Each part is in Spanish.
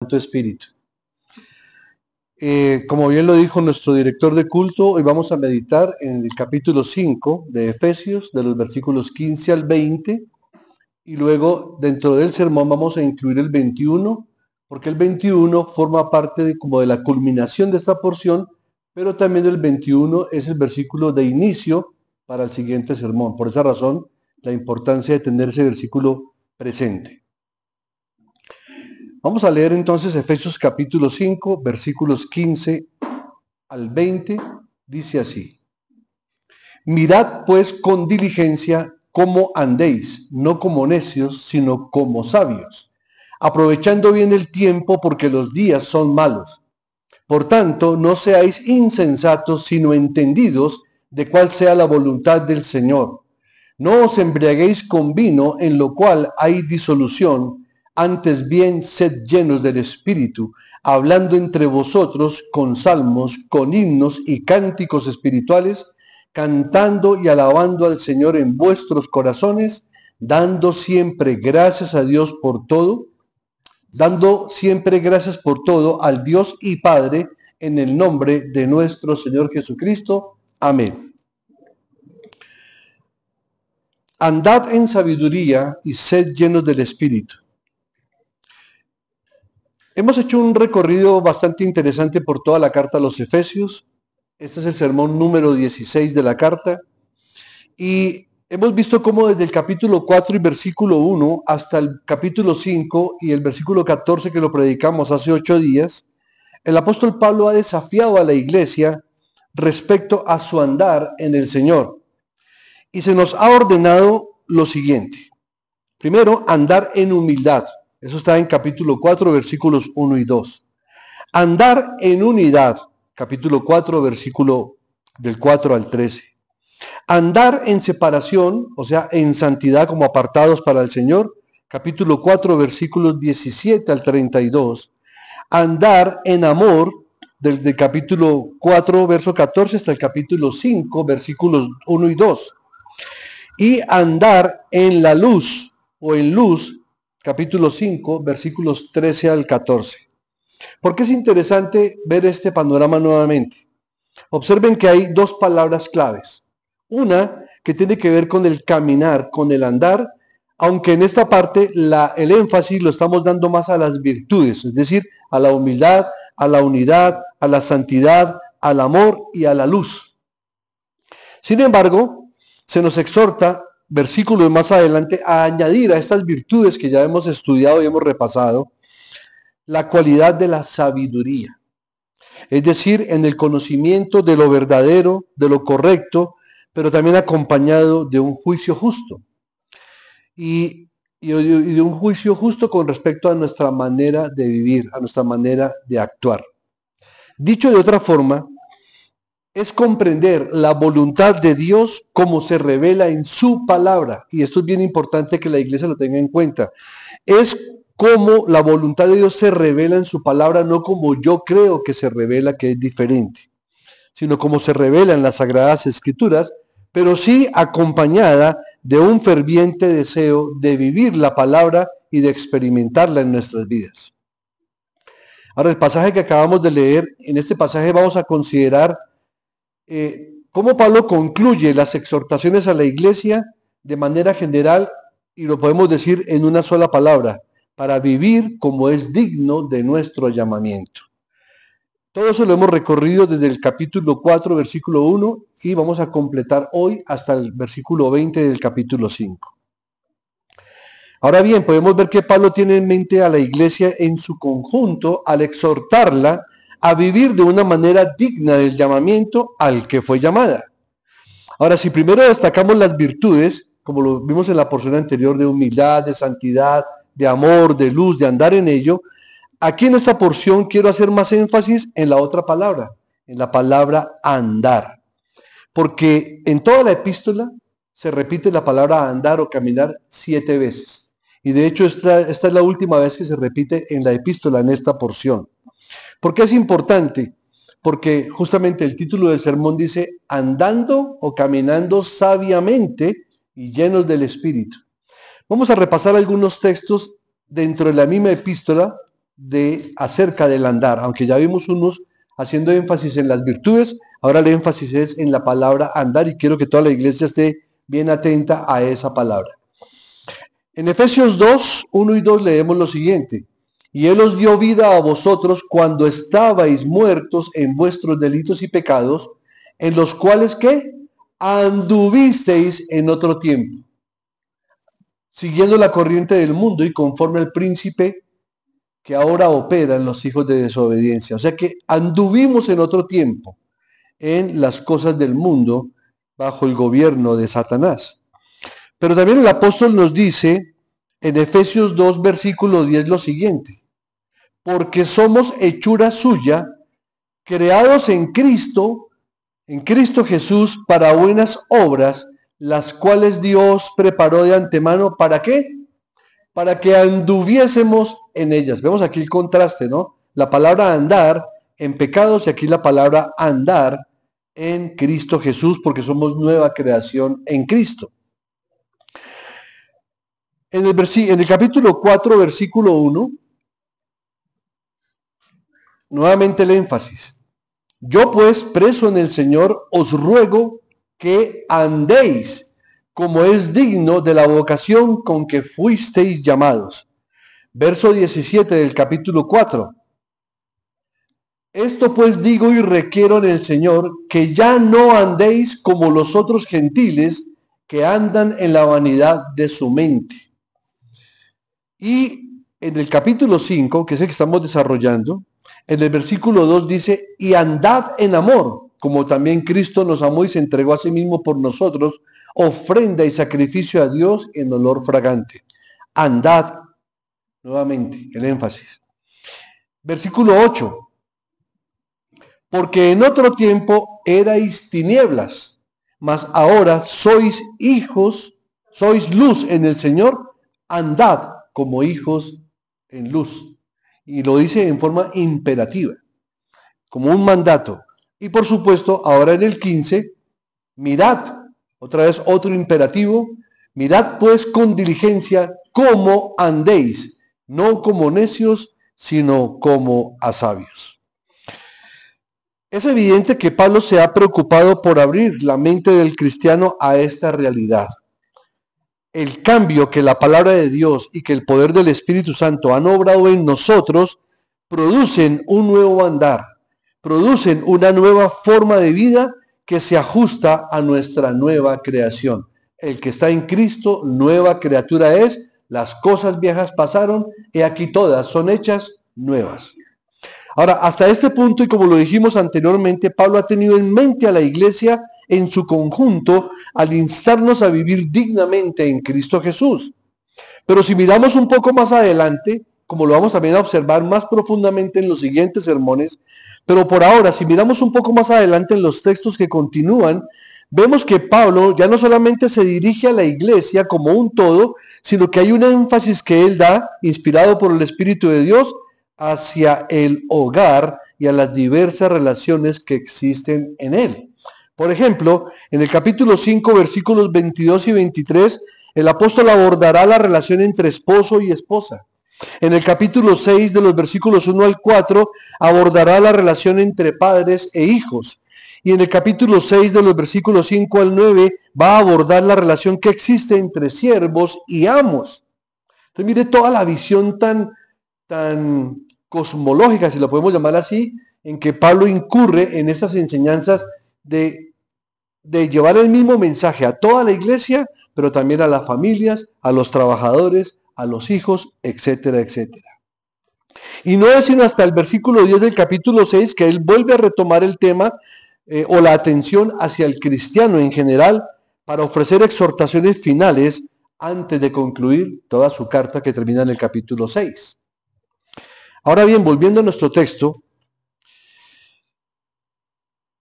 Santo Espíritu. Como bien lo dijo nuestro director de culto, hoy vamos a meditar en el capítulo 5 de Efesios, de los versículos 15 al 20, y luego dentro del sermón vamos a incluir el 21, porque el 21 forma parte como de la culminación de esta porción, pero también el 21 es el versículo de inicio para el siguiente sermón. Por esa razón, la importancia de tener ese versículo presente. Vamos a leer entonces Efesios capítulo 5, versículos 15 al 20, dice así: Mirad pues con diligencia cómo andéis, no como necios, sino como sabios, aprovechando bien el tiempo, porque los días son malos. Por tanto, no seáis insensatos, sino entendidos de cuál sea la voluntad del Señor. No os embriaguéis con vino, en lo cual hay disolución, antes bien sed llenos del Espíritu, hablando entre vosotros con salmos, con himnos y cánticos espirituales, cantando y alabando al Señor en vuestros corazones, dando siempre gracias a Dios por todo, al Dios y Padre, en el nombre de nuestro Señor Jesucristo. Amén. Andad en sabiduría y sed llenos del Espíritu. Hemos hecho un recorrido bastante interesante por toda la carta a los Efesios. Este es el sermón número 16 de la carta. Y hemos visto cómo desde el capítulo 4 y versículo 1 hasta el capítulo 5 y el versículo 14 que lo predicamos hace 8 días, el apóstol Pablo ha desafiado a la iglesia respecto a su andar en el Señor. Y se nos ha ordenado lo siguiente. Primero, andar en humildad. Eso está en capítulo 4, versículos 1 y 2. Andar en unidad. Capítulo 4, versículo del 4 al 13. Andar en separación, o sea, en santidad como apartados para el Señor. Capítulo 4, versículos 17 al 32. Andar en amor, desde el capítulo 4, verso 14 hasta el capítulo 5, versículos 1 y 2. Y andar en la luz o en luz, capítulo 5, versículos 13 al 14. ¿Por qué es interesante ver este panorama nuevamente? Observen que hay dos palabras claves. Una que tiene que ver con el caminar, con el andar, aunque en esta parte el énfasis lo estamos dando más a las virtudes, es decir, a la humildad, a la unidad, a la santidad, al amor y a la luz. Sin embargo, se nos exhorta, versículos más adelante, a añadir a estas virtudes que ya hemos estudiado y hemos repasado, la cualidad de la sabiduría. Es decir, en el conocimiento de lo verdadero, de lo correcto, pero también acompañado de un juicio justo. Y de un juicio justo con respecto a nuestra manera de vivir, a nuestra manera de actuar. Dicho de otra forma, es comprender la voluntad de Dios como se revela en su palabra. Y esto es bien importante que la iglesia lo tenga en cuenta. Es como la voluntad de Dios se revela en su palabra, no como yo creo que se revela, que es diferente, sino como se revela en las Sagradas Escrituras, pero sí acompañada de un ferviente deseo de vivir la palabra y de experimentarla en nuestras vidas. Ahora, el pasaje que acabamos de leer, en este pasaje vamos a considerar cómo Pablo concluye las exhortaciones a la iglesia de manera general, y lo podemos decir en una sola palabra: para vivir como es digno de nuestro llamamiento. Todo eso lo hemos recorrido desde el capítulo 4, versículo 1, y vamos a completar hoy hasta el versículo 20 del capítulo 5. Ahora bien, podemos ver que Pablo tiene en mente a la iglesia en su conjunto al exhortarla a vivir de una manera digna del llamamiento al que fue llamada. Ahora, si primero destacamos las virtudes, como lo vimos en la porción anterior, de humildad, de santidad, de amor, de luz, de andar en ello, aquí en esta porción quiero hacer más énfasis en la otra palabra, en la palabra andar. Porque en toda la epístola se repite la palabra andar o caminar 7 veces. Y de hecho esta es la última vez que se repite en la epístola, en esta porción. ¿Por qué es importante? Porque justamente el título del sermón dice: andando o caminando sabiamente y llenos del Espíritu. Vamos a repasar algunos textos dentro de la misma epístola, acerca del andar, aunque ya vimos unos haciendo énfasis en las virtudes, ahora el énfasis es en la palabra andar y quiero que toda la iglesia esté bien atenta a esa palabra. En Efesios 2, 1 y 2 leemos lo siguiente: y Él os dio vida a vosotros cuando estabais muertos en vuestros delitos y pecados, en los cuales, ¿qué? Anduvisteis en otro tiempo, siguiendo la corriente del mundo y conforme al príncipe que ahora opera en los hijos de desobediencia. O sea que anduvimos en otro tiempo en las cosas del mundo bajo el gobierno de Satanás. Pero también el apóstol nos dice en Efesios 2, versículo 10 lo siguiente: porque somos hechura suya, creados en Cristo Jesús para buenas obras, las cuales Dios preparó de antemano. ¿Para qué? Para que anduviésemos en ellas. Vemos aquí el contraste, ¿no? La palabra andar en pecados y aquí la palabra andar en Cristo Jesús, porque somos nueva creación en Cristo. En el capítulo 4, versículo 1, nuevamente el énfasis: yo pues, preso en el Señor, os ruego que andéis como es digno de la vocación con que fuisteis llamados. Verso 17 del capítulo 4. Esto pues digo y requiero en el Señor, que ya no andéis como los otros gentiles que andan en la vanidad de su mente. Y en el capítulo 5, que es el que estamos desarrollando, en el versículo 2 dice: y andad en amor, como también Cristo nos amó y se entregó a sí mismo por nosotros, ofrenda y sacrificio a Dios en olor fragante. Andad, nuevamente, el énfasis. Versículo 8. Porque en otro tiempo erais tinieblas, mas ahora sois hijos, sois luz en el Señor, andad como hijos en luz. Y lo dice en forma imperativa, como un mandato. Y por supuesto, ahora en el 15, mirad, otra vez otro imperativo: mirad pues con diligencia cómo andéis, no como necios, sino como a sabios. Es evidente que Pablo se ha preocupado por abrir la mente del cristiano a esta realidad. El cambio que la palabra de Dios y que el poder del Espíritu Santo han obrado en nosotros producen un nuevo andar, producen una nueva forma de vida que se ajusta a nuestra nueva creación. El que está en Cristo, nueva criatura es, las cosas viejas pasaron, y aquí todas son hechas nuevas. Ahora, hasta este punto, y como lo dijimos anteriormente, Pablo ha tenido en mente a la iglesia en su conjunto al instarnos a vivir dignamente en Cristo Jesús. Pero si miramos un poco más adelante, como lo vamos también a observar más profundamente en los siguientes sermones, pero por ahora, si miramos un poco más adelante en los textos que continúan, vemos que Pablo ya no solamente se dirige a la iglesia como un todo, sino que hay un énfasis que él da, inspirado por el Espíritu de Dios, hacia el hogar y a las diversas relaciones que existen en él. Por ejemplo, en el capítulo 5, versículos 22 y 23, el apóstol abordará la relación entre esposo y esposa. En el capítulo 6, de los versículos 1 al 4, abordará la relación entre padres e hijos. Y en el capítulo 6, de los versículos 5 al 9, va a abordar la relación que existe entre siervos y amos. Entonces, mire toda la visión tan cosmológica, si lo podemos llamar así, en que Pablo incurre en estas enseñanzas de llevar el mismo mensaje a toda la iglesia, pero también a las familias, a los trabajadores, a los hijos, etcétera, etcétera. Y no es sino hasta el versículo 10 del capítulo 6 que él vuelve a retomar el tema o la atención hacia el cristiano en general para ofrecer exhortaciones finales antes de concluir toda su carta, que termina en el capítulo 6. Ahora bien, volviendo a nuestro texto,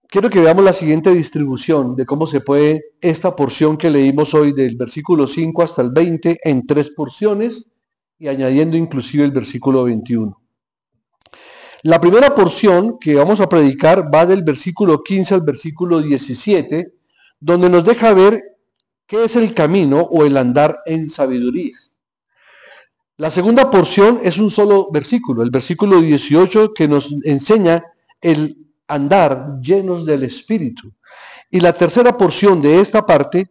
quiero que veamos la siguiente distribución de cómo se puede esta porción que leímos hoy del versículo 5 hasta el 20 en 3 porciones y añadiendo inclusive el versículo 21. La primera porción que vamos a predicar va del versículo 15 al versículo 17, donde nos deja ver qué es el camino o el andar en sabiduría. La segunda porción es un solo versículo, el versículo 18, que nos enseña el andar llenos del Espíritu. Y la tercera porción de esta parte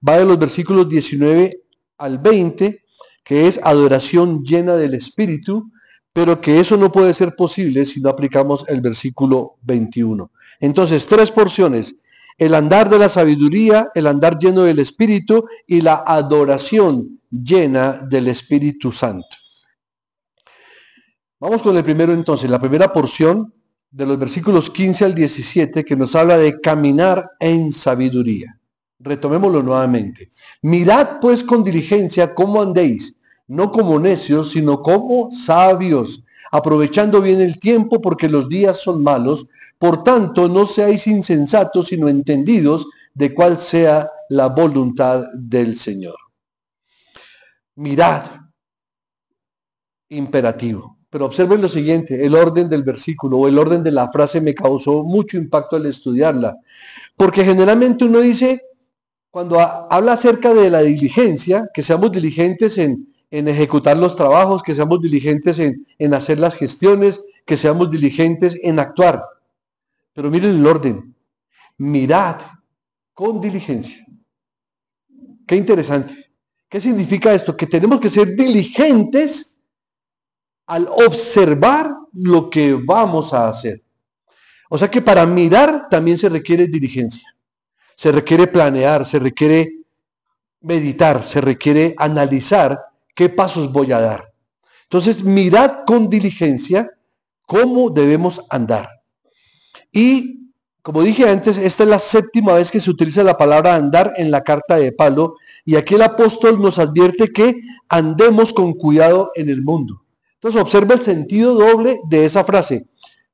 va de los versículos 19 al 20, que es adoración llena del Espíritu, pero que eso no puede ser posible si no aplicamos el versículo 21. Entonces, tres porciones: el andar de la sabiduría, el andar lleno del Espíritu y la adoración llena del Espíritu Santo. Vamos con el primero entonces, la primera porción de los versículos 15 al 17, que nos habla de caminar en sabiduría. Retomémoslo nuevamente. Mirad pues con diligencia cómo andéis, no como necios, sino como sabios, aprovechando bien el tiempo, porque los días son malos. Por tanto, no seáis insensatos, sino entendidos de cuál sea la voluntad del Señor. Mirad, imperativo. Pero observen lo siguiente: el orden del versículo o el orden de la frase me causó mucho impacto al estudiarla, porque generalmente uno dice, cuando habla acerca de la diligencia, que seamos diligentes en ejecutar los trabajos, que seamos diligentes en hacer las gestiones, que seamos diligentes en actuar. Pero miren el orden: mirad con diligencia. Qué interesante. ¿Qué significa esto? Que tenemos que ser diligentes al observar lo que vamos a hacer. O sea que para mirar también se requiere diligencia, se requiere planear, se requiere meditar, se requiere analizar qué pasos voy a dar. Entonces, mirad con diligencia cómo debemos andar. Y como dije antes, esta es la séptima vez que se utiliza la palabra andar en la carta de Pablo, y aquí el apóstol nos advierte que andemos con cuidado en el mundo. Entonces observa el sentido doble de esa frase.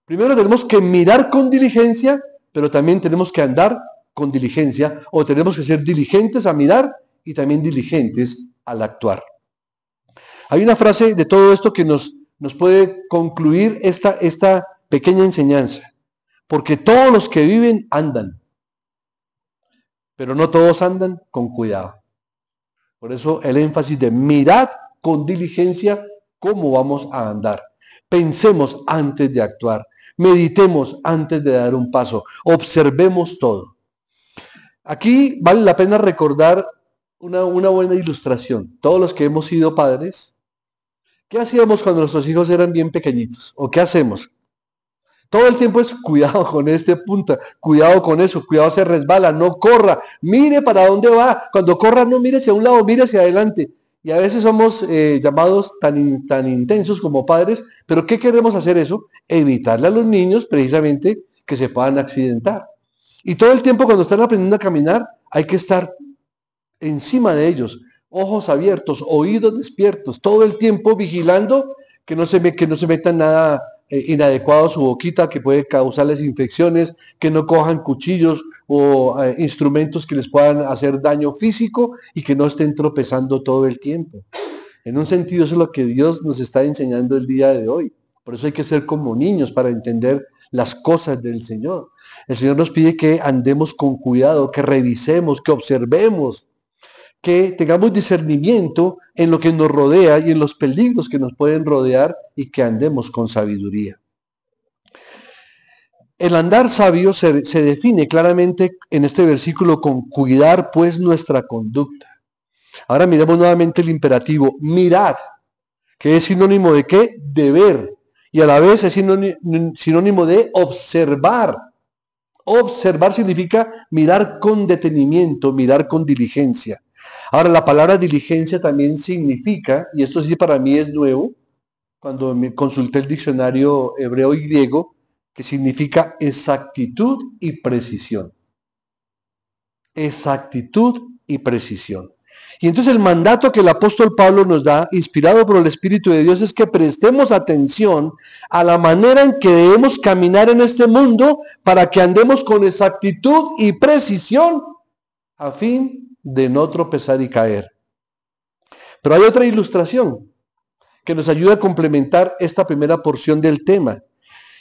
Primero tenemos que mirar con diligencia, pero también tenemos que andar con diligencia, o tenemos que ser diligentes a mirar y también diligentes al actuar. Hay una frase de todo esto que nos puede concluir esta pequeña enseñanza. Porque todos los que viven andan, pero no todos andan con cuidado. Por eso el énfasis de mirad con diligencia cómo vamos a andar. Pensemos antes de actuar. Meditemos antes de dar un paso. Observemos todo. Aquí vale la pena recordar una buena ilustración. Todos los que hemos sido padres, ¿qué hacíamos cuando nuestros hijos eran bien pequeñitos? ¿O qué hacemos? Todo el tiempo es cuidado con este punta, cuidado con eso, cuidado, se resbala, no corra, mire para dónde va. Cuando corra no mire hacia un lado, mire hacia adelante. Y a veces somos llamados tan intensos como padres, pero ¿qué queremos hacer eso? Evitarle a los niños precisamente que se puedan accidentar. Y todo el tiempo cuando están aprendiendo a caminar hay que estar encima de ellos, ojos abiertos, oídos despiertos, todo el tiempo vigilando que no se metan nada inadecuado a su boquita que puede causarles infecciones, que no cojan cuchillos o instrumentos que les puedan hacer daño físico y que no estén tropezando todo el tiempo. En un sentido eso es lo que Dios nos está enseñando el día de hoy. Por eso hay que ser como niños para entender las cosas del Señor. El Señor nos pide que andemos con cuidado, que revisemos, que observemos, que tengamos discernimiento en lo que nos rodea y en los peligros que nos pueden rodear, y que andemos con sabiduría. El andar sabio se define claramente en este versículo con cuidar pues nuestra conducta. Ahora miremos nuevamente el imperativo, mirad, que es sinónimo de ¿qué? De ver, y a la vez es sinónimo de observar. Observar significa mirar con detenimiento, mirar con diligencia. Ahora, la palabra diligencia también significa, y esto sí para mí es nuevo, cuando me consulté el diccionario hebreo y griego, que significa exactitud y precisión. Exactitud y precisión. Y entonces el mandato que el apóstol Pablo nos da, inspirado por el Espíritu de Dios, es que prestemos atención a la manera en que debemos caminar en este mundo para que andemos con exactitud y precisión a fin de no tropezar y caer. Pero hay otra ilustración que nos ayuda a complementar esta primera porción del tema.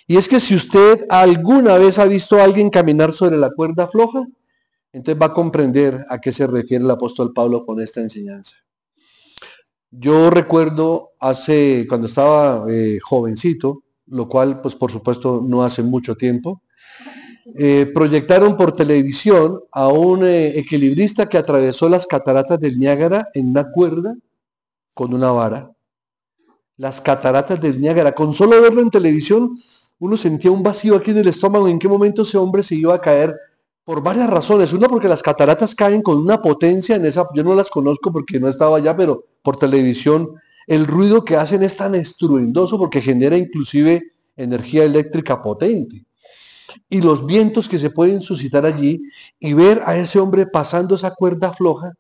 Y es que si usted alguna vez ha visto a alguien caminar sobre la cuerda floja, entonces va a comprender a qué se refiere el apóstol Pablo con esta enseñanza. Yo recuerdo cuando estaba jovencito, lo cual pues por supuesto no hace mucho tiempo, proyectaron por televisión a un equilibrista que atravesó las cataratas del Niágara en una cuerda con una vara. Las cataratas del Niágara, con solo verlo en televisión, uno sentía un vacío aquí en el estómago. ¿En qué momento ese hombre se iba a caer? Por varias razones. Una, porque las cataratas caen con una potencia en esa, yo no las conozco porque no estaba allá, pero por televisión el ruido que hacen es tan estruendoso porque genera inclusive energía eléctrica potente. Y los vientos que se pueden suscitar allí, y ver a ese hombre pasando esa cuerda floja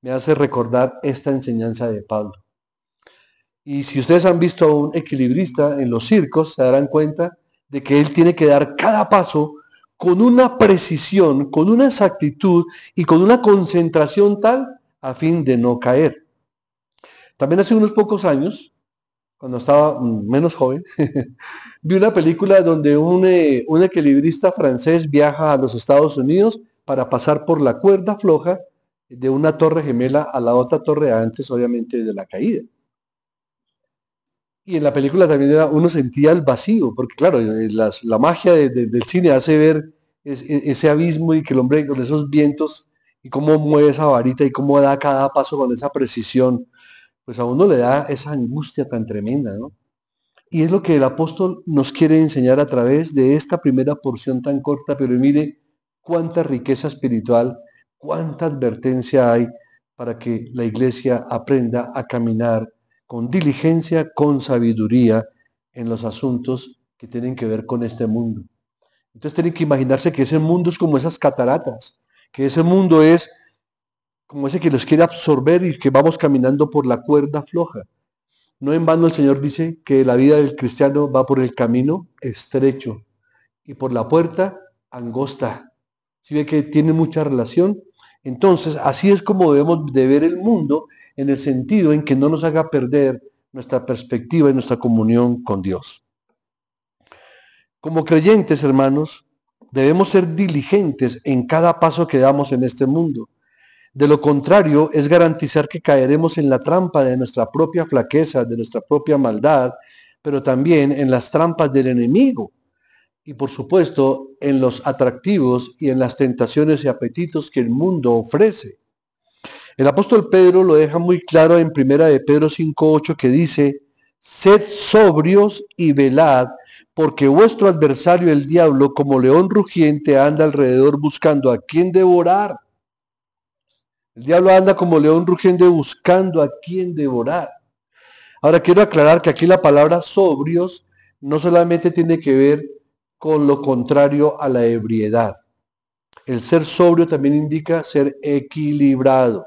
me hace recordar esta enseñanza de Pablo. Y si ustedes han visto a un equilibrista en los circos, se darán cuenta de que él tiene que dar cada paso con una precisión, con una exactitud y con una concentración tal a fin de no caer. También hace unos pocos años, cuando estaba menos joven, vi una película donde un equilibrista francés viaja a los Estados Unidos para pasar por la cuerda floja de una torre gemela a la otra torre antes, obviamente, de la caída. Y en la película también uno sentía el vacío, porque claro, la magia del cine hace ver ese abismo y que el hombre con esos vientos y cómo mueve esa varita y cómo da cada paso con esa precisión, pues a uno le da esa angustia tan tremenda, ¿no? Y es lo que el apóstol nos quiere enseñar a través de esta primera porción tan corta, pero mire cuánta riqueza espiritual, cuánta advertencia hay para que la iglesia aprenda a caminar con diligencia, con sabiduría en los asuntos que tienen que ver con este mundo. Entonces tienen que imaginarse que ese mundo es como esas cataratas, que ese mundo es como ese que los quiere absorber y que vamos caminando por la cuerda floja. No en vano el Señor dice que la vida del cristiano va por el camino estrecho y por la puerta angosta. Si ve que tiene mucha relación, entonces así es como debemos de ver el mundo, en el sentido en que no nos haga perder nuestra perspectiva y nuestra comunión con Dios. Como creyentes, hermanos, debemos ser diligentes en cada paso que damos en este mundo. De lo contrario, es garantizar que caeremos en la trampa de nuestra propia flaqueza, de nuestra propia maldad, pero también en las trampas del enemigo y, por supuesto, en los atractivos y en las tentaciones y apetitos que el mundo ofrece. El apóstol Pedro lo deja muy claro en primera de Pedro 5:8, que dice: sed sobrios y velad, porque vuestro adversario el diablo, como león rugiente, anda alrededor buscando a quien devorar. El diablo anda como león rugiente buscando a quien devorar. Ahora quiero aclarar que aquí la palabra sobrios no solamente tiene que ver con lo contrario a la ebriedad. El ser sobrio también indica ser equilibrado,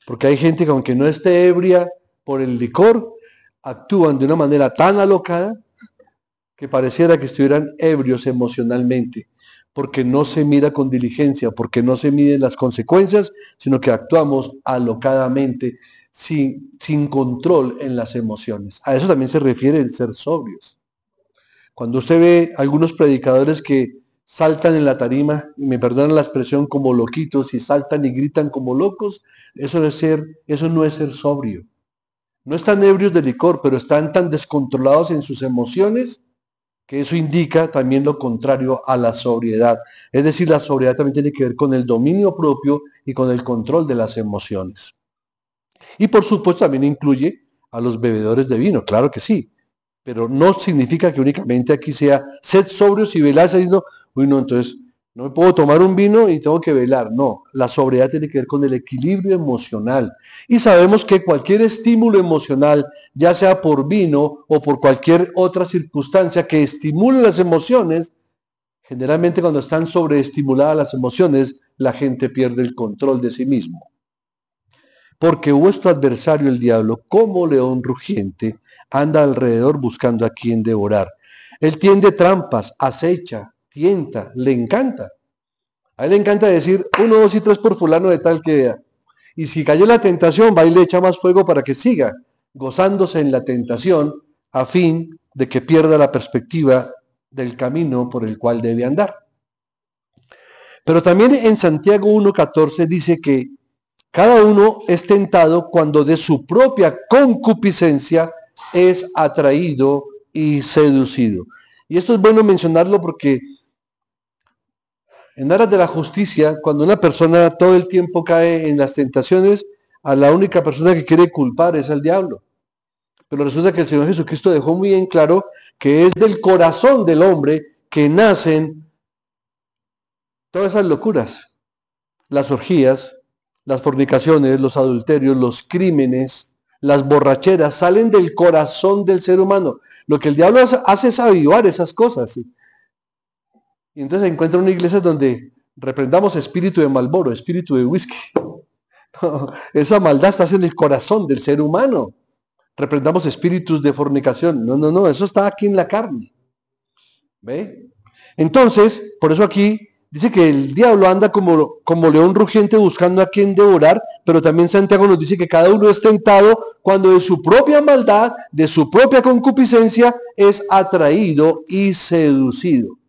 porque hay gente que, aunque no esté ebria por el licor, actúan de una manera tan alocada que pareciera que estuvieran ebrios emocionalmente, porque no se mira con diligencia, porque no se miden las consecuencias, sino que actuamos alocadamente, sin control en las emociones. A eso también se refiere el ser sobrios. Cuando usted ve algunos predicadores que saltan en la tarima, y me perdonan la expresión, como loquitos, y saltan y gritan como locos, eso no es ser sobrio. No están ebrios de licor, pero están tan descontrolados en sus emociones que eso indica también lo contrario a la sobriedad. Es decir, la sobriedad también tiene que ver con el dominio propio y con el control de las emociones. Y por supuesto también incluye a los bebedores de vino, claro que sí, pero no significa que únicamente aquí sea sed sobrios y velad diciendo, uy no, entonces no me puedo tomar un vino y tengo que velar. No, la sobriedad tiene que ver con el equilibrio emocional. Y sabemos que cualquier estímulo emocional, ya sea por vino o por cualquier otra circunstancia que estimule las emociones, generalmente cuando están sobreestimuladas las emociones, la gente pierde el control de sí mismo. Porque vuestro adversario el diablo, como león rugiente, anda alrededor buscando a quien devorar. Él tiende trampas, acecha, tienta, le encanta. A él le encanta decir 1, 2 y 3 por fulano de tal que vea. Y si cayó la tentación, va y le echa más fuego para que siga gozándose en la tentación, a fin de que pierda la perspectiva del camino por el cual debe andar. Pero también en Santiago 1:14 dice que Cada uno es tentado cuando de su propia concupiscencia es atraído y seducido. Y esto es bueno mencionarlo porque en aras de la justicia, cuando una persona todo el tiempo cae en las tentaciones, a la única persona que quiere culpar es al diablo. Pero resulta que el Señor Jesucristo dejó muy en claro que es del corazón del hombre que nacen todas esas locuras, las orgías, las fornicaciones, los adulterios, los crímenes, las borracheras, salen del corazón del ser humano. Lo que el diablo hace es avivar esas cosas. ¿Sí? Y entonces se encuentra una iglesia donde reprendamos espíritu de Marlboro, espíritu de whisky. Esa maldad está en el corazón del ser humano. Reprendamos espíritus de fornicación. No, no, no, eso está aquí en la carne. ¿Ve? Entonces, por eso aquí dice que el diablo anda como león rugiente buscando a quien devorar, pero también Santiago nos dice que cada uno es tentado cuando de su propia maldad, de su propia concupiscencia, es atraído y seducido.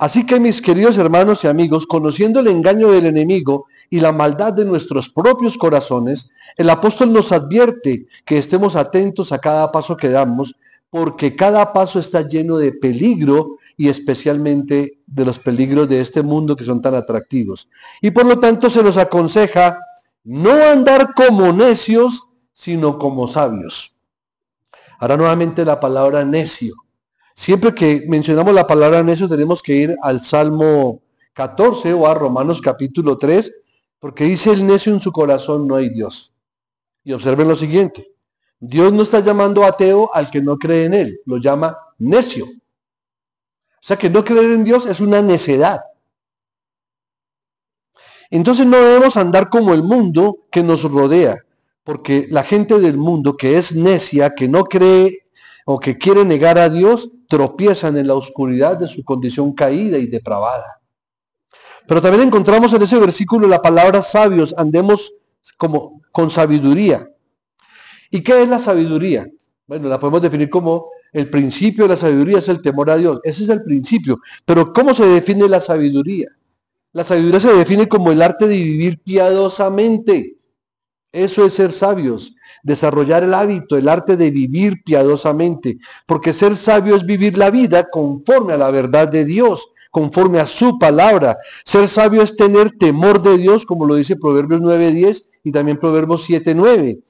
Así que mis queridos hermanos y amigos, conociendo el engaño del enemigo y la maldad de nuestros propios corazones, el apóstol nos advierte que estemos atentos a cada paso que damos, porque cada paso está lleno de peligro y especialmente de los peligros de este mundo que son tan atractivos. Y por lo tanto se nos aconseja no andar como necios, sino como sabios. Ahora nuevamente la palabra necio. Siempre que mencionamos la palabra necio tenemos que ir al Salmo 14 o a Romanos capítulo 3, porque dice el necio en su corazón no hay Dios. Y observen lo siguiente, Dios no está llamando ateo al que no cree en él, lo llama necio. O sea que no creer en Dios es una necedad. Entonces no debemos andar como el mundo que nos rodea, porque la gente del mundo que es necia, que no cree o que quiere negar a Dios, tropiezan en la oscuridad de su condición caída y depravada. Pero también encontramos en ese versículo la palabra sabios, andemos como con sabiduría. ¿Y qué es la sabiduría? Bueno, la podemos definir como el principio de la sabiduría es el temor a Dios. Ese es el principio. Pero ¿cómo se define la sabiduría? La sabiduría se define como el arte de vivir piadosamente. Eso es ser sabios, desarrollar el hábito, el arte de vivir piadosamente, porque ser sabio es vivir la vida conforme a la verdad de Dios, conforme a su palabra. Ser sabio es tener temor de Dios, como lo dice Proverbios 9:10 y también Proverbios 7:9.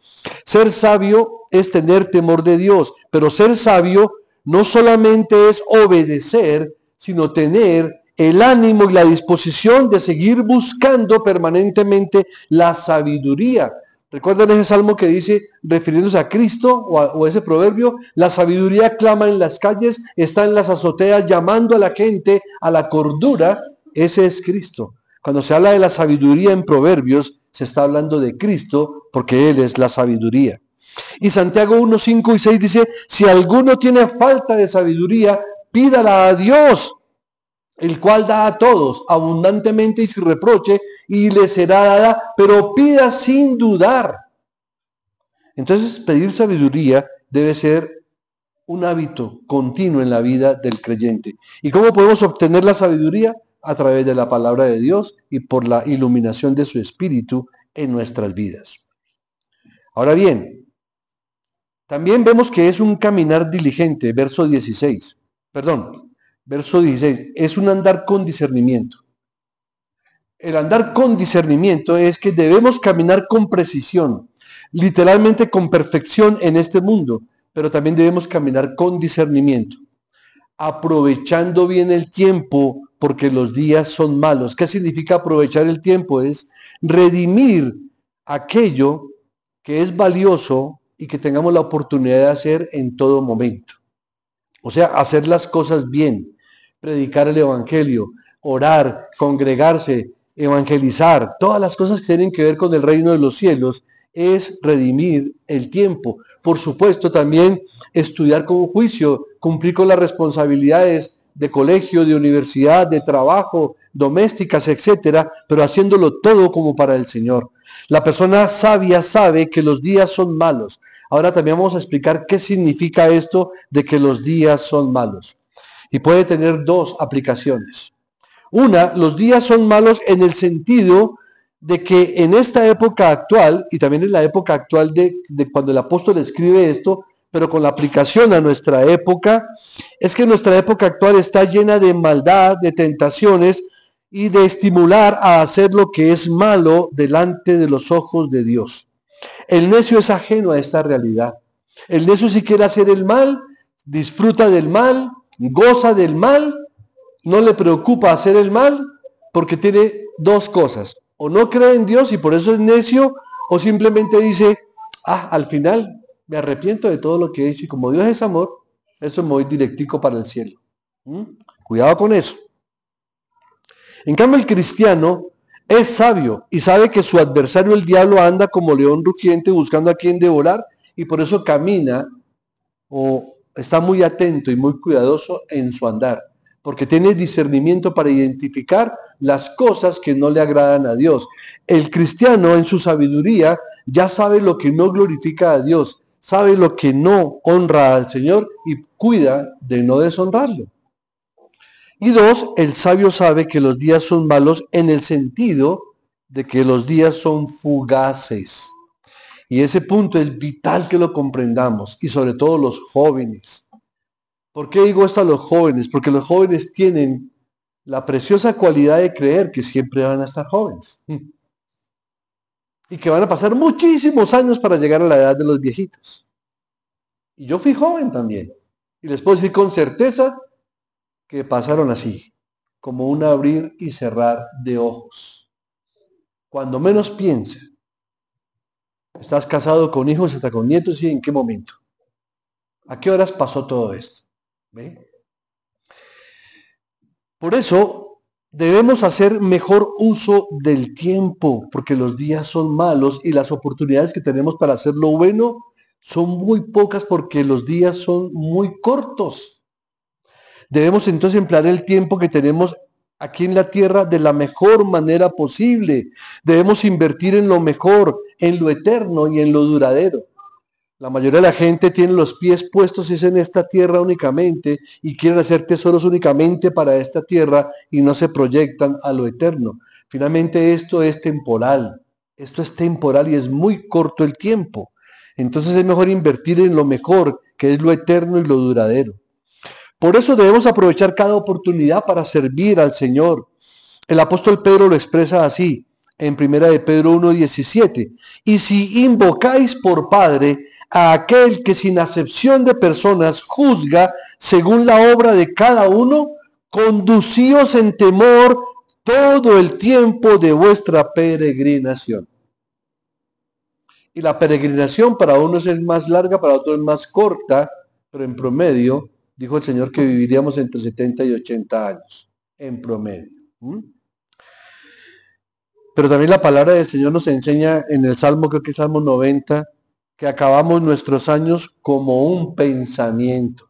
Ser sabio es tener temor de Dios, pero ser sabio no solamente es obedecer, sino tener el ánimo y la disposición de seguir buscando permanentemente la sabiduría. ¿Recuerdan ese salmo que dice, refiriéndose a Cristo o ese proverbio? La sabiduría clama en las calles, está en las azoteas llamando a la gente a la cordura. Ese es Cristo. Cuando se habla de la sabiduría en proverbios, se está hablando de Cristo porque Él es la sabiduría. Y Santiago 1, 5 y 6 dice, si alguno tiene falta de sabiduría, pídala a Dios, el cual da a todos abundantemente y sin reproche, y le será dada, pero pida sin dudar. Entonces, pedir sabiduría debe ser un hábito continuo en la vida del creyente. ¿Y cómo podemos obtener la sabiduría? A través de la palabra de Dios y por la iluminación de su espíritu en nuestras vidas. Ahora bien, también vemos que es un caminar diligente, verso 16. Verso 16, es un andar con discernimiento. El andar con discernimiento es que debemos caminar con precisión, literalmente con perfección en este mundo, pero también debemos caminar con discernimiento, aprovechando bien el tiempo porque los días son malos. ¿Qué significa aprovechar el tiempo? Es redimir aquello que es valioso y que tengamos la oportunidad de hacer en todo momento. O sea, hacer las cosas bien, predicar el evangelio, orar, congregarse, evangelizar, todas las cosas que tienen que ver con el reino de los cielos, es redimir el tiempo. Por supuesto, también estudiar con juicio, cumplir con las responsabilidades de colegio, de universidad, de trabajo, domésticas, etcétera, pero haciéndolo todo como para el Señor. La persona sabia sabe que los días son malos. Ahora también vamos a explicar qué significa esto de que los días son malos. Y puede tener dos aplicaciones. Una, los días son malos en el sentido de que en esta época actual, y también en la época actual de cuando el apóstol escribe esto, pero con la aplicación a nuestra época, es que nuestra época actual está llena de maldad, de tentaciones y de estimular a hacer lo que es malo delante de los ojos de Dios. El necio es ajeno a esta realidad. El necio, si quiere hacer el mal, disfruta del mal, goza del mal, no le preocupa hacer el mal, porque tiene dos cosas: o no cree en Dios y por eso es necio, o simplemente dice, al final me arrepiento de todo lo que he hecho y como Dios es amor, eso me voy directico para el cielo. Cuidado con eso. En cambio, el cristiano es sabio y sabe que su adversario, el diablo, anda como león rugiente buscando a quien devorar, y por eso camina o está muy atento y muy cuidadoso en su andar, porque tiene discernimiento para identificar las cosas que no le agradan a Dios. El cristiano, en su sabiduría, ya sabe lo que no glorifica a Dios, sabe lo que no honra al Señor y cuida de no deshonrarlo. Y dos, el sabio sabe que los días son malos en el sentido de que los días son fugaces. Y ese punto es vital que lo comprendamos, y sobre todo los jóvenes. ¿Por qué digo esto a los jóvenes? Porque los jóvenes tienen la preciosa cualidad de creer que siempre van a estar jóvenes. Y que van a pasar muchísimos años para llegar a la edad de los viejitos. Y yo fui joven también. Y les puedo decir con certeza que pasaron así, como un abrir y cerrar de ojos. Cuando menos piensa, estás casado con hijos, hasta con nietos, ¿y en qué momento? ¿A qué horas pasó todo esto? ¿Ve? Por eso debemos hacer mejor uso del tiempo, porque los días son malos y las oportunidades que tenemos para hacer lo bueno son muy pocas, porque los días son muy cortos. Debemos entonces emplear el tiempo que tenemos aquí en la tierra de la mejor manera posible. Debemos invertir en lo mejor, en lo eterno y en lo duradero. La mayoría de la gente tiene los pies puestos en esta tierra únicamente y quieren hacer tesoros únicamente para esta tierra y no se proyectan a lo eterno. Finalmente esto es temporal. Esto es temporal y es muy corto el tiempo. Entonces es mejor invertir en lo mejor, que es lo eterno y lo duradero. Por eso debemos aprovechar cada oportunidad para servir al Señor. El apóstol Pedro lo expresa así en 1 de Pedro 1:17. Y si invocáis por Padre a aquel que sin acepción de personas juzga según la obra de cada uno, conducíos en temor todo el tiempo de vuestra peregrinación. Y la peregrinación para unos es más larga, para otros es más corta, pero en promedio dijo el Señor que viviríamos entre 70 y 80 años, en promedio. Pero también la palabra del Señor nos enseña en el Salmo, creo que es Salmo 90, que acabamos nuestros años como un pensamiento.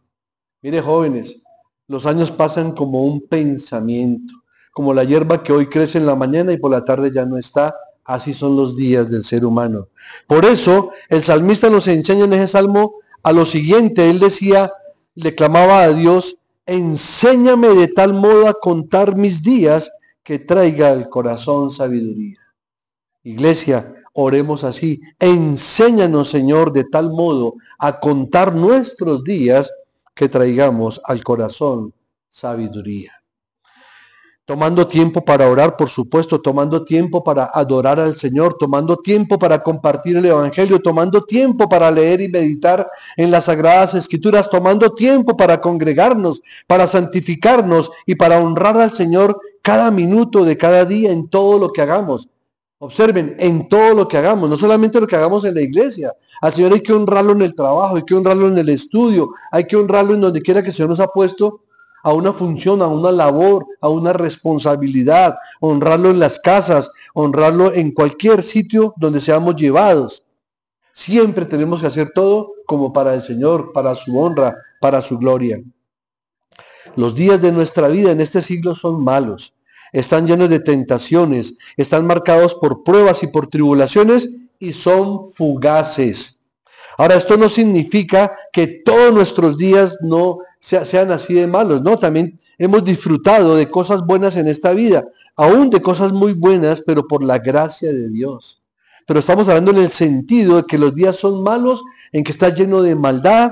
Mire, jóvenes, los años pasan como un pensamiento, como la hierba que hoy crece en la mañana y por la tarde ya no está. Así son los días del ser humano. Por eso el salmista nos enseña en ese Salmo a lo siguiente. Él decía, le clamaba a Dios: enséñame de tal modo a contar mis días que traiga al corazón sabiduría. Iglesia, oremos así: enséñanos, Señor, de tal modo a contar nuestros días que traigamos al corazón sabiduría. Tomando tiempo para orar, por supuesto, tomando tiempo para adorar al Señor, tomando tiempo para compartir el Evangelio, tomando tiempo para leer y meditar en las Sagradas Escrituras, tomando tiempo para congregarnos, para santificarnos y para honrar al Señor cada minuto de cada día en todo lo que hagamos. Observen, en todo lo que hagamos, no solamente lo que hagamos en la iglesia. Al Señor hay que honrarlo en el trabajo, hay que honrarlo en el estudio, hay que honrarlo en donde quiera que el Señor nos ha puesto a una función, a una labor, a una responsabilidad, honrarlo en las casas, honrarlo en cualquier sitio donde seamos llevados. Siempre tenemos que hacer todo como para el Señor, para su honra, para su gloria. Los días de nuestra vida en este siglo son malos, están llenos de tentaciones, están marcados por pruebas y por tribulaciones y son fugaces. Ahora, esto no significa que todos nuestros días no sean así de malos, ¿no? También hemos disfrutado de cosas buenas en esta vida, aún de cosas muy buenas, pero por la gracia de Dios. Pero estamos hablando en el sentido de que los días son malos, en que está lleno de maldad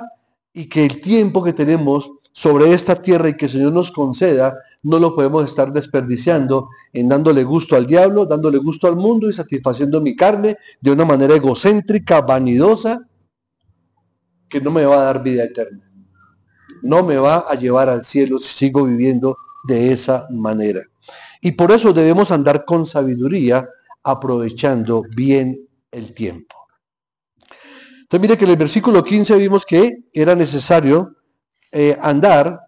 y que el tiempo que tenemos sobre esta tierra y que el Señor nos conceda, no lo podemos estar desperdiciando en dándole gusto al diablo, dándole gusto al mundo y satisfaciendo mi carne de una manera egocéntrica, vanidosa, que no me va a dar vida eterna. No me va a llevar al cielo si sigo viviendo de esa manera. Y por eso debemos andar con sabiduría, aprovechando bien el tiempo. Entonces mire que en el versículo 15 vimos que era necesario andar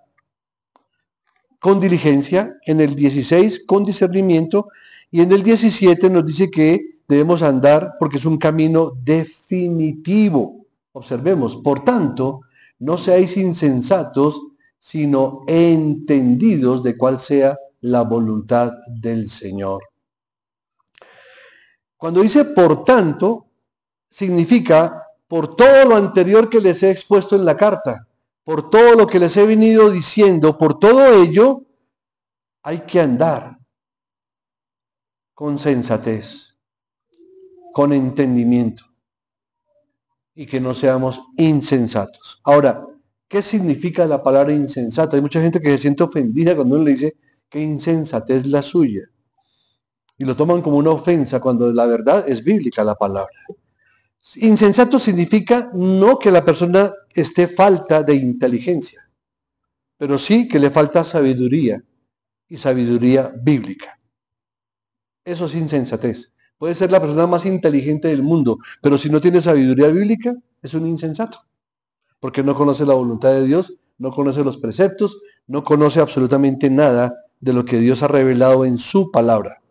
con diligencia, en el 16 con discernimiento, y en el 17 nos dice que debemos andar porque es un camino definitivo. Observemos, por tanto, no seáis insensatos, sino entendidos de cuál sea la voluntad del Señor. Cuando dice por tanto, significa por todo lo anterior que les he expuesto en la carta, por todo lo que les he venido diciendo, por todo ello, hay que andar con sensatez, con entendimiento, y que no seamos insensatos. Ahora, ¿qué significa la palabra insensato? Hay mucha gente que se siente ofendida cuando uno le dice que insensatez la suya, y lo toman como una ofensa cuando la verdad es bíblica la palabra. Insensato significa no que la persona esté falta de inteligencia, pero sí que le falta sabiduría, y sabiduría bíblica. Eso es insensatez. Puede ser la persona más inteligente del mundo, pero si no tiene sabiduría bíblica, es un insensato, porque no conoce la voluntad de Dios, no conoce los preceptos, no conoce absolutamente nada de lo que Dios ha revelado en su palabra.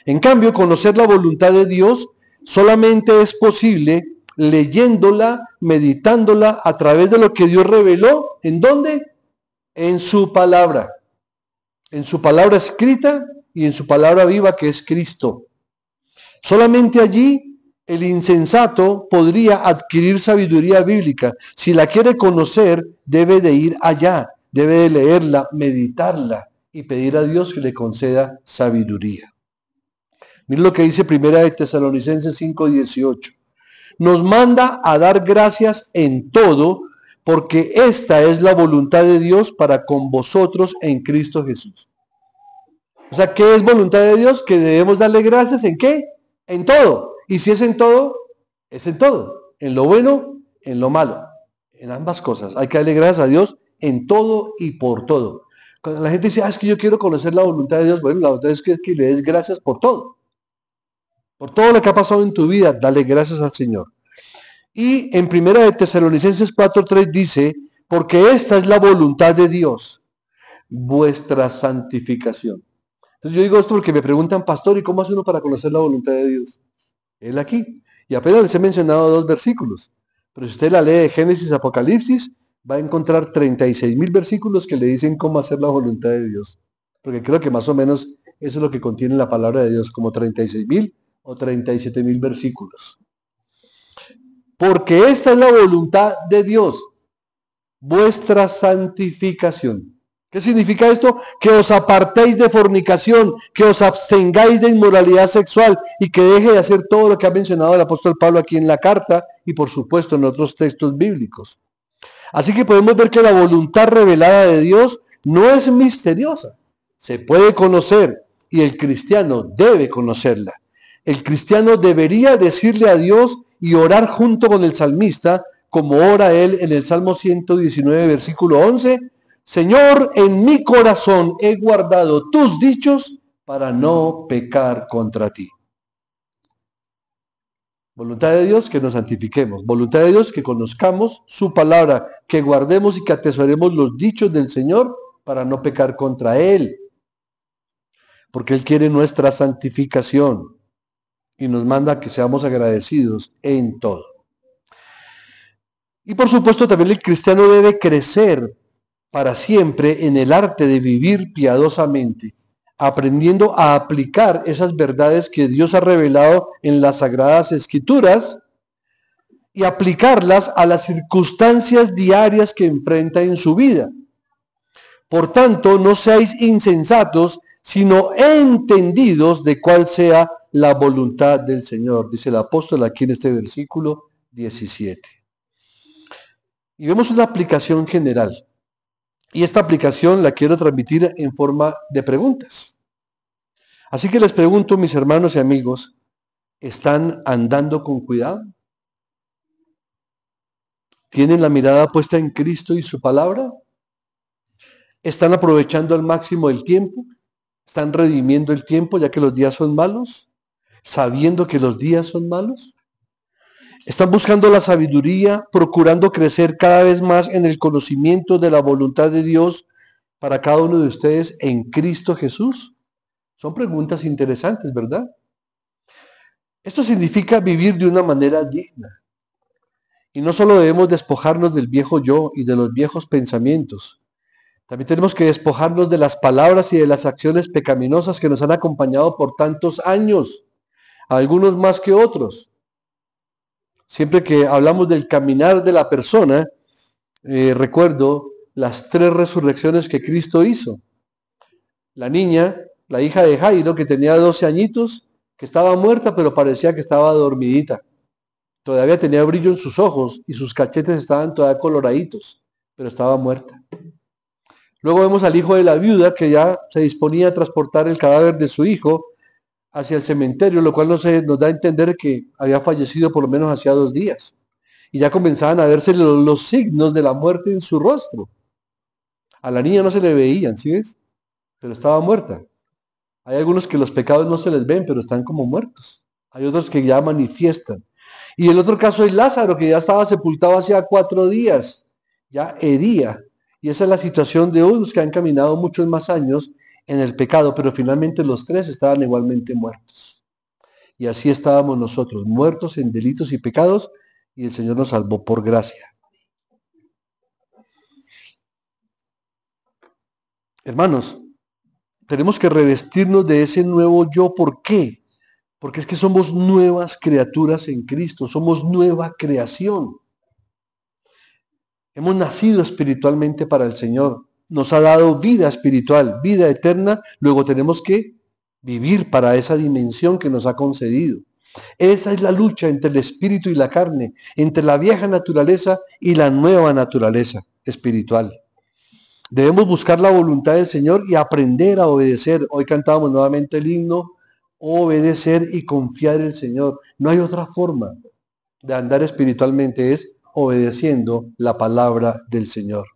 En cambio, conocer la voluntad de Dios solamente es posible leyéndola, meditándola a través de lo que Dios reveló. ¿En dónde? En su palabra. En su palabra escrita y en su palabra viva, que es Cristo. Solamente allí el insensato podría adquirir sabiduría bíblica. Si la quiere conocer, debe de ir allá, debe de leerla, meditarla y pedir a Dios que le conceda sabiduría. Miren lo que dice Primera de Tesalonicenses 5:18. Nos manda a dar gracias en todo, porque esta es la voluntad de Dios para con vosotros en Cristo Jesús. O sea, ¿qué es voluntad de Dios? Que debemos darle gracias ¿en qué? En todo. Y si es en todo, es en todo. En lo bueno, en lo malo. En ambas cosas. Hay que darle gracias a Dios en todo y por todo. Cuando la gente dice, es que yo quiero conocer la voluntad de Dios, bueno, la voluntad es que le des gracias por todo. Por todo lo que ha pasado en tu vida, dale gracias al Señor. Y en Primera de Tesalonicenses 4:3 dice, porque esta es la voluntad de Dios, vuestra santificación. Entonces yo digo esto porque me preguntan, pastor, ¿y cómo hace uno para conocer la voluntad de Dios? Él aquí. Y apenas les he mencionado 2 versículos. Pero si usted la lee de Génesis, Apocalipsis, va a encontrar 36,000 versículos que le dicen cómo hacer la voluntad de Dios. Porque creo que más o menos eso es lo que contiene la palabra de Dios, como 36,000 o 37,000 versículos. Porque esta es la voluntad de Dios, vuestra santificación. ¿Qué significa esto? Que os apartéis de fornicación, que os abstengáis de inmoralidad sexual y que deje de hacer todo lo que ha mencionado el apóstol Pablo aquí en la carta y por supuesto en otros textos bíblicos. Así que podemos ver que la voluntad revelada de Dios no es misteriosa, se puede conocer y el cristiano debe conocerla. El cristiano debería decirle a Dios y orar junto con el salmista, como ora él en el Salmo 119, versículo 11, Señor, en mi corazón he guardado tus dichos para no pecar contra ti. Voluntad de Dios que nos santifiquemos, voluntad de Dios que conozcamos su palabra, que guardemos y que atesoremos los dichos del Señor para no pecar contra Él, porque Él quiere nuestra santificación y nos manda que seamos agradecidos en todo. Y por supuesto también el cristiano debe crecer para siempre en el arte de vivir piadosamente, aprendiendo a aplicar esas verdades que Dios ha revelado en las Sagradas Escrituras y aplicarlas a las circunstancias diarias que enfrenta en su vida. Por tanto, no seáis insensatos, sino entendidos de cuál sea la voluntad del Señor, dice el apóstol aquí en este versículo 17. Y vemos una aplicación general. Y esta aplicación la quiero transmitir en forma de preguntas. Así que les pregunto, mis hermanos y amigos, ¿están andando con cuidado? ¿Tienen la mirada puesta en Cristo y su palabra? ¿Están aprovechando al máximo el tiempo? ¿Están redimiendo el tiempo ya que los días son malos? ¿Sabiendo que los días son malos? ¿Están buscando la sabiduría, procurando crecer cada vez más en el conocimiento de la voluntad de Dios para cada uno de ustedes en Cristo Jesús? Son preguntas interesantes, ¿verdad? Esto significa vivir de una manera digna. Y no solo debemos despojarnos del viejo yo y de los viejos pensamientos, también tenemos que despojarnos de las palabras y de las acciones pecaminosas que nos han acompañado por tantos años, algunos más que otros. Siempre que hablamos del caminar de la persona, recuerdo las 3 resurrecciones que Cristo hizo. La niña, la hija de Jairo, que tenía 12 añitos, que estaba muerta, pero parecía que estaba dormidita. Todavía tenía brillo en sus ojos y sus cachetes estaban todavía coloraditos, pero estaba muerta. Luego vemos al hijo de la viuda que ya se disponía a transportar el cadáver de su hijo hacia el cementerio, lo cual nos da a entender que había fallecido por lo menos hacía 2 días. Y ya comenzaban a verse los signos de la muerte en su rostro. A la niña no se le veían, ¿sí ves? Pero estaba muerta. Hay algunos que los pecados no se les ven, pero están como muertos. Hay otros que ya manifiestan. Y el otro caso es Lázaro, que ya estaba sepultado hacía 4 días, ya hería. Y esa es la situación de unos que han caminado muchos más años en el pecado, pero finalmente los 3 estaban igualmente muertos. Y así estábamos nosotros, muertos en delitos y pecados, y el Señor nos salvó por gracia. Hermanos, tenemos que revestirnos de ese nuevo yo. ¿Por qué? Porque es que somos nuevas criaturas en Cristo, somos nueva creación. Hemos nacido espiritualmente para el Señor. Nos ha dado vida espiritual, vida eterna. Luego tenemos que vivir para esa dimensión que nos ha concedido. Esa es la lucha entre el espíritu y la carne, entre la vieja naturaleza y la nueva naturaleza espiritual. Debemos buscar la voluntad del Señor y aprender a obedecer. Hoy cantábamos nuevamente el himno, obedecer y confiar en el Señor. No hay otra forma de andar espiritualmente, es obedeciendo la palabra del Señor.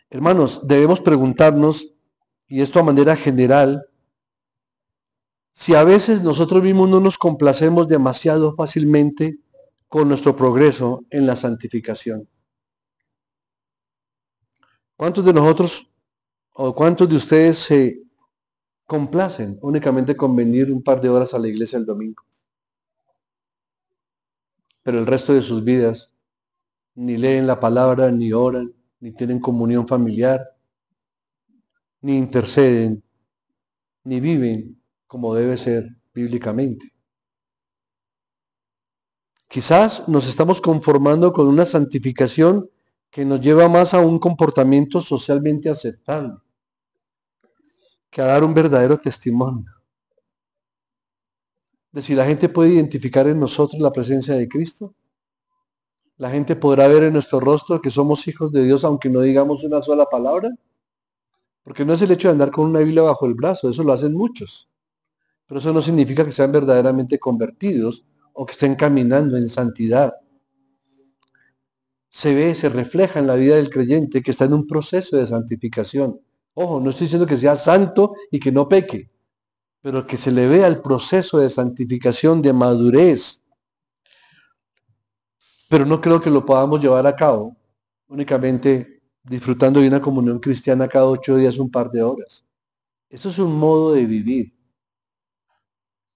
Hermanos, debemos preguntarnos, y esto a manera general, si a veces nosotros mismos no nos complacemos demasiado fácilmente con nuestro progreso en la santificación. ¿Cuántos de nosotros o cuántos de ustedes se complacen únicamente con venir un par de horas a la iglesia el domingo? Pero el resto de sus vidas ni leen la palabra, ni oran, ni tienen comunión familiar, ni interceden, ni viven como debe ser bíblicamente. Quizás nos estamos conformando con una santificación que nos lleva más a un comportamiento socialmente aceptable que a dar un verdadero testimonio. De si la gente puede identificar en nosotros la presencia de Cristo, la gente podrá ver en nuestro rostro que somos hijos de Dios aunque no digamos una sola palabra, porque no es el hecho de andar con una Biblia bajo el brazo, eso lo hacen muchos, pero eso no significa que sean verdaderamente convertidos o que estén caminando en santidad. Se ve, se refleja en la vida del creyente que está en un proceso de santificación. Ojo, no estoy diciendo que sea santo y que no peque, pero que se le vea el proceso de santificación, de madurez. Pero no creo que lo podamos llevar a cabo únicamente disfrutando de una comunión cristiana cada 8 días, un par de horas. Eso es un modo de vivir.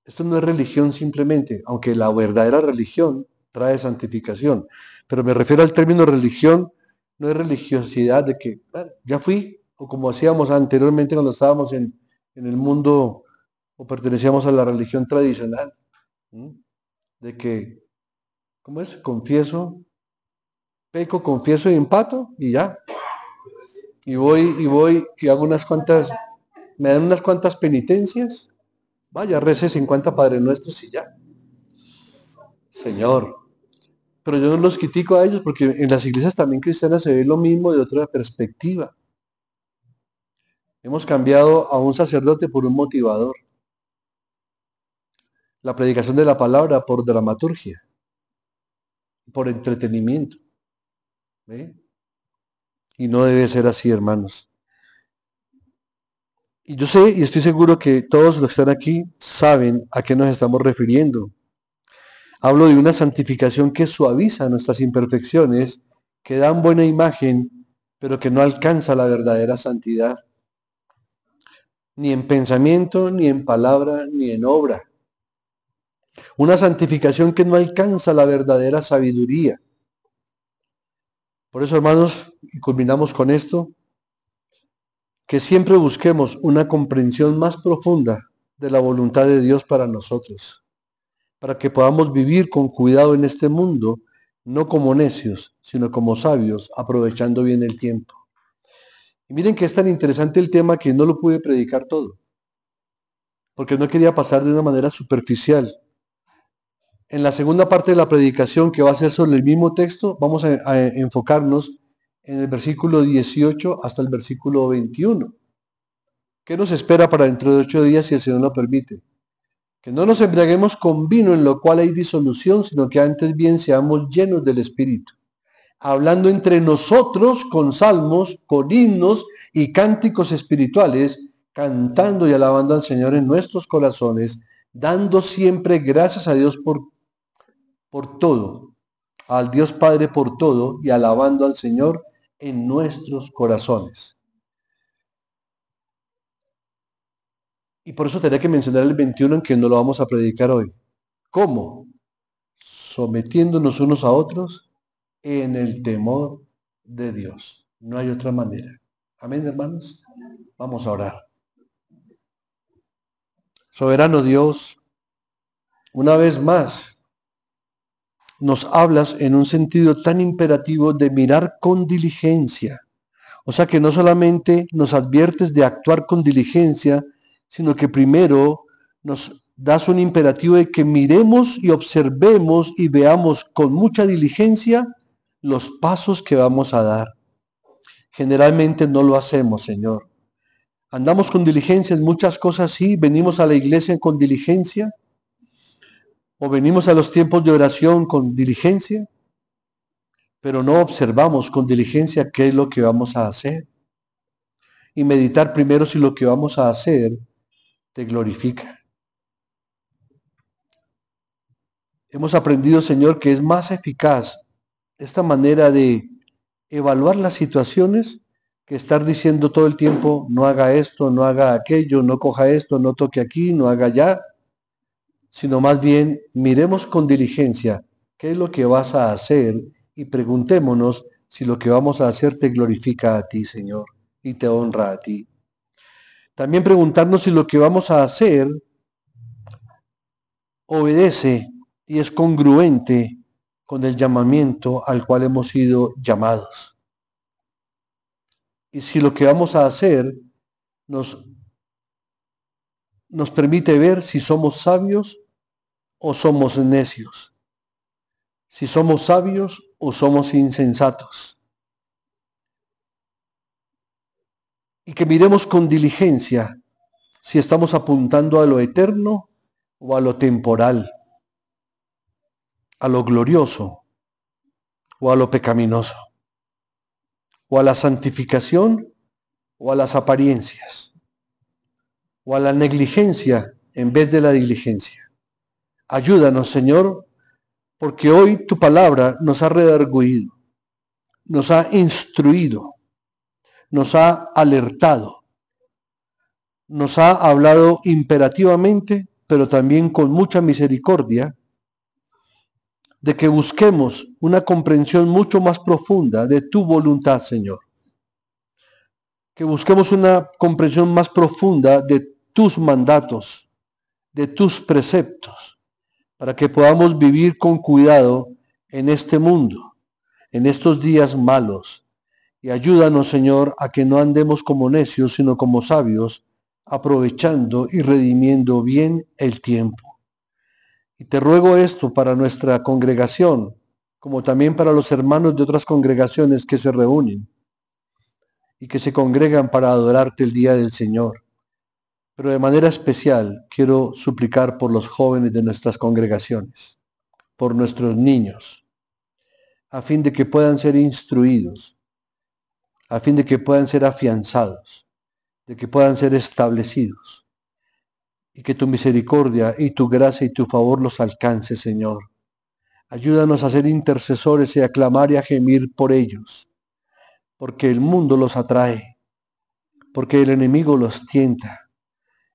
Esto no es religión simplemente, aunque la verdadera religión trae santificación. Pero me refiero al término religión, no es religiosidad de que bueno, ya fui, o como hacíamos anteriormente cuando estábamos en el mundo o pertenecíamos a la religión tradicional, ¿sí? De que, ¿cómo es? Confieso, peco, confieso y empato y ya. y hago unas cuantas, me dan unas cuantas penitencias. Vaya, rece 50 Padres Nuestros y ya. Señor. Pero yo no los critico a ellos porque en las iglesias también cristianas se ve lo mismo de otra perspectiva. Hemos cambiado a un sacerdote por un motivador. La predicación de la palabra por dramaturgia, por entretenimiento. ¿Ve? Y no debe ser así, hermanos. Y yo sé y estoy seguro que todos los que están aquí saben a qué nos estamos refiriendo. Hablo de una santificación que suaviza nuestras imperfecciones, que dan buena imagen, pero que no alcanza la verdadera santidad, ni en pensamiento, ni en palabra, ni en obra. Una santificación que no alcanza la verdadera sabiduría. Por eso, hermanos, y culminamos con esto, que siempre busquemos una comprensión más profunda de la voluntad de Dios para nosotros, para que podamos vivir con cuidado en este mundo, no como necios, sino como sabios, aprovechando bien el tiempo. Y miren que es tan interesante el tema que no lo pude predicar todo, porque no quería pasar de una manera superficial. En la segunda parte de la predicación, que va a ser sobre el mismo texto, vamos a enfocarnos en el versículo 18 hasta el versículo 21. ¿Qué nos espera para dentro de 8 días si el Señor lo permite? Que no nos embriaguemos con vino en lo cual hay disolución, sino que antes bien seamos llenos del Espíritu, hablando entre nosotros con salmos, con himnos y cánticos espirituales, cantando y alabando al Señor en nuestros corazones, dando siempre gracias a Dios por todo, al Dios Padre por todo y alabando al Señor en nuestros corazones. Y por eso tendría que mencionar el 21 en que no lo vamos a predicar hoy. ¿Cómo? Sometiéndonos unos a otros en el temor de Dios. No hay otra manera. Amén, hermanos. Vamos a orar. Soberano Dios, una vez más nos hablas en un sentido tan imperativo de mirar con diligencia. O sea que no solamente nos adviertes de actuar con diligencia, sino que primero nos das un imperativo de que miremos y observemos y veamos con mucha diligencia los pasos que vamos a dar. Generalmente no lo hacemos, Señor. Andamos con diligencia en muchas cosas, sí, venimos a la iglesia con diligencia, o venimos a los tiempos de oración con diligencia, pero no observamos con diligencia qué es lo que vamos a hacer. Y meditar primero si lo que vamos a hacer te glorifica. Hemos aprendido, Señor, que es más eficaz esta manera de evaluar las situaciones que estar diciendo todo el tiempo, no haga esto, no haga aquello, no coja esto, no toque aquí, no haga allá, sino más bien miremos con diligencia qué es lo que vas a hacer y preguntémonos si lo que vamos a hacer te glorifica a ti, Señor, y te honra a ti. También preguntarnos si lo que vamos a hacer obedece y es congruente con el llamamiento al cual hemos sido llamados. Y si lo que vamos a hacer nos permite ver si somos sabios o somos necios, si somos sabios o somos insensatos. Y que miremos con diligencia si estamos apuntando a lo eterno o a lo temporal, a lo glorioso o a lo pecaminoso, o a la santificación o a las apariencias, o a la negligencia en vez de la diligencia. Ayúdanos, Señor, porque hoy tu palabra nos ha redarguido, nos ha instruido, nos ha alertado, nos ha hablado imperativamente, pero también con mucha misericordia, de que busquemos una comprensión mucho más profunda de tu voluntad, Señor. Que busquemos una comprensión más profunda de tus mandatos, de tus preceptos, para que podamos vivir con cuidado en este mundo, en estos días malos, Y ayúdanos, Señor, a que no andemos como necios, sino como sabios, aprovechando y redimiendo bien el tiempo. Y te ruego esto para nuestra congregación, como también para los hermanos de otras congregaciones que se reúnen y que se congregan para adorarte el día del Señor. Pero de manera especial quiero suplicar por los jóvenes de nuestras congregaciones, por nuestros niños, a fin de que puedan ser instruidos, a fin de que puedan ser afianzados, de que puedan ser establecidos, y que tu misericordia y tu gracia y tu favor los alcance, Señor. Ayúdanos a ser intercesores y a clamar y a gemir por ellos, porque el mundo los atrae, porque el enemigo los tienta,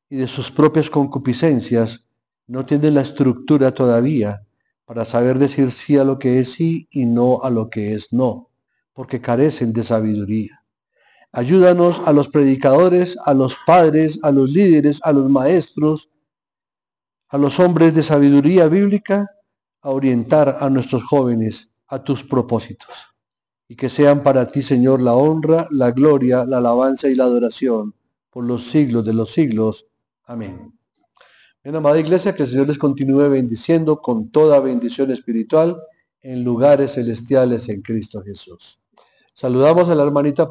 y de sus propias concupiscencias no tienen la estructura todavía para saber decir sí a lo que es sí y no a lo que es no, porque carecen de sabiduría. Ayúdanos a los predicadores, a los padres, a los líderes, a los maestros, a los hombres de sabiduría bíblica, a orientar a nuestros jóvenes a tus propósitos. Y que sean para ti, Señor, la honra, la gloria, la alabanza y la adoración por los siglos de los siglos. Amén. Bien, amada iglesia, que el Señor les continúe bendiciendo con toda bendición espiritual en lugares celestiales en Cristo Jesús. Saludamos a la hermanita